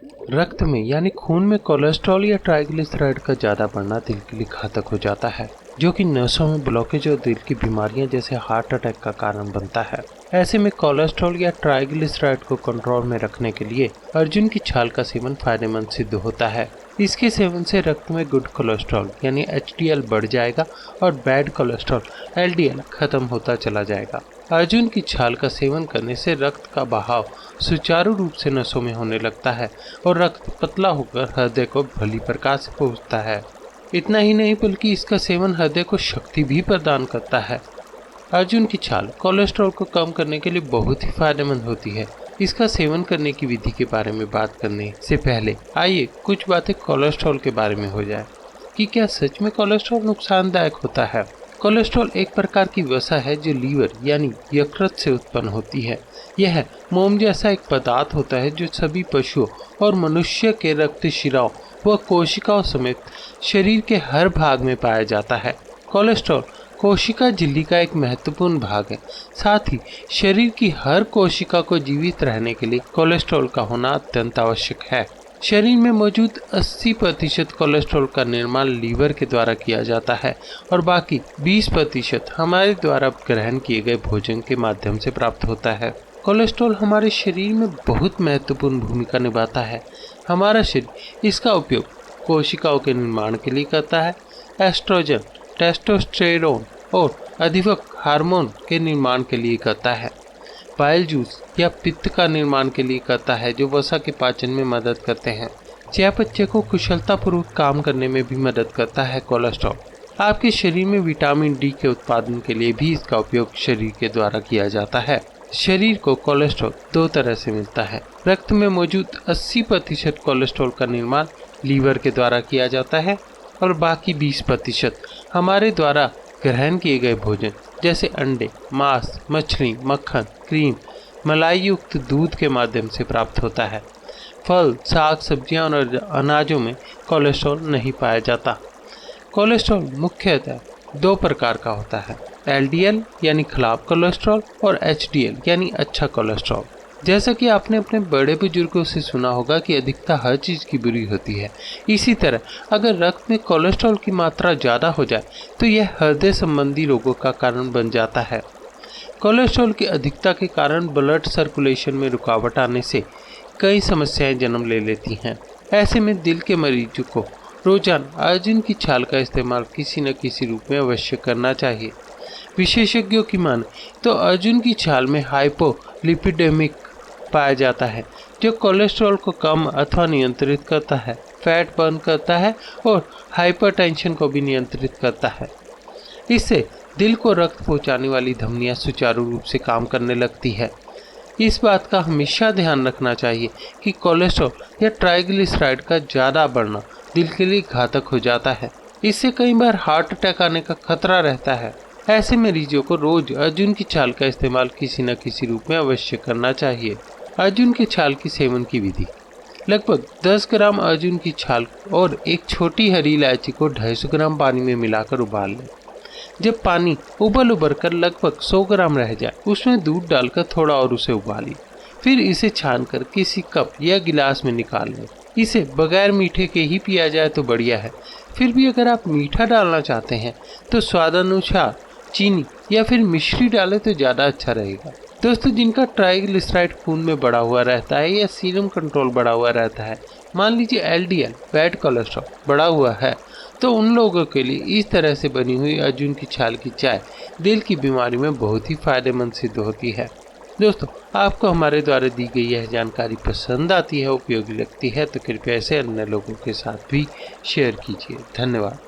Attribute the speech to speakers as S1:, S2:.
S1: रक्त में यानी खून में कोलेस्ट्रॉल या ट्राइग्लिसराइड का ज़्यादा बढ़ना दिल के लिए घातक हो जाता है, जो कि नसों में ब्लॉकेज और दिल की बीमारियां जैसे हार्ट अटैक का कारण बनता है। ऐसे में कोलेस्ट्रॉल या ट्राइग्लिसराइड को कंट्रोल में रखने के लिए अर्जुन की छाल का सेवन फायदेमंद सिद्ध होता है। इसके सेवन से रक्त में गुड कोलेस्ट्रॉल यानी HDL बढ़ जाएगा और बैड कोलेस्ट्रॉल LDL खत्म होता चला जाएगा। अर्जुन की छाल का सेवन करने से रक्त का बहाव सुचारू रूप से नसों में होने लगता है और रक्त पतला होकर हृदय को भली प्रकार से पहुंचता है। इतना ही नहीं बल्कि इसका सेवन हृदय को शक्ति भी प्रदान करता है। अर्जुन की छाल कोलेस्ट्रॉल को कम करने के लिए बहुत ही फायदेमंद होती है। इसका सेवन करने की विधि के बारे में बात करने से पहले आइए कुछ बातें कोलेस्ट्रॉल के बारे में हो जाए कि क्या सच में कोलेस्ट्रॉल नुकसानदायक होता है। कोलेस्ट्रॉल एक प्रकार की वसा है जो लीवर यानी यकृत से उत्पन्न होती है। यह मोम जैसा एक पदार्थ होता है जो सभी पशुओं और मनुष्य के रक्त शिराओं व कोशिकाओं समेत शरीर के हर भाग में पाया जाता है। कोलेस्ट्रॉल कोशिका झिल्ली का एक महत्वपूर्ण भाग है। साथ ही शरीर की हर कोशिका को जीवित रहने के लिए कोलेस्ट्रॉल का होना अत्यंत आवश्यक है। शरीर में मौजूद 80% कोलेस्ट्रॉल का निर्माण लीवर के द्वारा किया जाता है और बाकी 20% हमारे द्वारा ग्रहण किए गए भोजन के माध्यम से प्राप्त होता है। कोलेस्ट्रॉल हमारे शरीर में बहुत महत्वपूर्ण भूमिका निभाता है। हमारा शरीर इसका उपयोग कोशिकाओं के निर्माण के लिए करता है। एस्ट्रोजन, टेस्टोस्टेरोन और अधिवक् हार्मोन के निर्माण के लिए करता है। बाइल जूस या पित्त का निर्माण के लिए करता है जो वसा के पाचन में मदद करते हैं। चयापचय को कुशलतापूर्वक काम करने में भी मदद करता है। कोलेस्ट्रॉल आपके शरीर में विटामिन डी के उत्पादन के लिए भी इसका उपयोग शरीर के द्वारा किया जाता है। शरीर को कोलेस्ट्रॉल दो तरह से मिलता है। रक्त में मौजूद 80% कोलेस्ट्रॉल का निर्माण लीवर के द्वारा किया जाता है और बाकी 20% हमारे द्वारा ग्रहण किए गए भोजन जैसे अंडे, मांस, मछली, मक्खन, क्रीम, मलाई युक्त दूध के माध्यम से प्राप्त होता है। फल, साग, सब्जियां और अनाजों में कोलेस्ट्रॉल नहीं पाया जाता। कोलेस्ट्रॉल मुख्यतः दो प्रकार का होता है, LDL यानी खराब कोलेस्ट्रॉल और HDL यानी अच्छा कोलेस्ट्रॉल। जैसा कि आपने अपने बड़े बुजुर्गों से सुना होगा कि अधिकता हर चीज़ की बुरी होती है। इसी तरह अगर रक्त में कोलेस्ट्रॉल की मात्रा ज़्यादा हो जाए तो यह हृदय संबंधी रोगों का कारण बन जाता है। कोलेस्ट्रॉल की अधिकता के कारण ब्लड सर्कुलेशन में रुकावट आने से कई समस्याएं जन्म ले लेती हैं। ऐसे में दिल के मरीजों को रोजाना अर्जुन की छाल का इस्तेमाल किसी न किसी रूप में अवश्य करना चाहिए। विशेषज्ञों की माने तो अर्जुन की छाल में हाइपोलिपिडेमिक पाया जाता है जो कोलेस्ट्रॉल को कम अथवा नियंत्रित करता है, फैट बर्न करता है और हाइपरटेंशन को भी नियंत्रित करता है। इससे दिल को रक्त पहुंचाने वाली धमनियां सुचारू रूप से काम करने लगती है। इस बात का हमेशा ध्यान रखना चाहिए कि कोलेस्ट्रॉल या ट्राइग्लिसराइड का ज़्यादा बढ़ना दिल के लिए घातक हो जाता है। इससे कई बार हार्ट अटैक आने का खतरा रहता है। ऐसे मरीजों को रोज अर्जुन की छाल का इस्तेमाल किसी न किसी रूप में अवश्य करना चाहिए। अर्जुन की छाल की सेवन की विधि: लगभग 10 ग्राम अर्जुन की छाल और एक छोटी हरी इलायची को 250 ग्राम पानी में मिलाकर उबाल लें। जब पानी उबल कर लगभग 100 ग्राम रह जाए उसमें दूध डालकर थोड़ा और उसे उबालिए। फिर इसे छानकर किसी कप या गिलास में निकाल लें। इसे बगैर मीठे के ही पिया जाए तो बढ़िया है। फिर भी अगर आप मीठा डालना चाहते हैं तो स्वादानुसार चीनी या फिर मिश्री डालें तो ज़्यादा अच्छा रहेगा। दोस्तों, जिनका ट्राइग्लिसराइड खून में बढ़ा हुआ रहता है या सीरम कंट्रोल बढ़ा हुआ रहता है, मान लीजिए LDL बैड कोलेस्ट्रॉल बढ़ा हुआ है, तो उन लोगों के लिए इस तरह से बनी हुई अर्जुन की छाल की चाय दिल की बीमारी में बहुत ही फायदेमंद सिद्ध होती है। दोस्तों, आपको हमारे द्वारा दी गई यह जानकारी पसंद आती है, उपयोगी लगती है तो कृपया इसे अन्य लोगों के साथ भी शेयर कीजिए। धन्यवाद।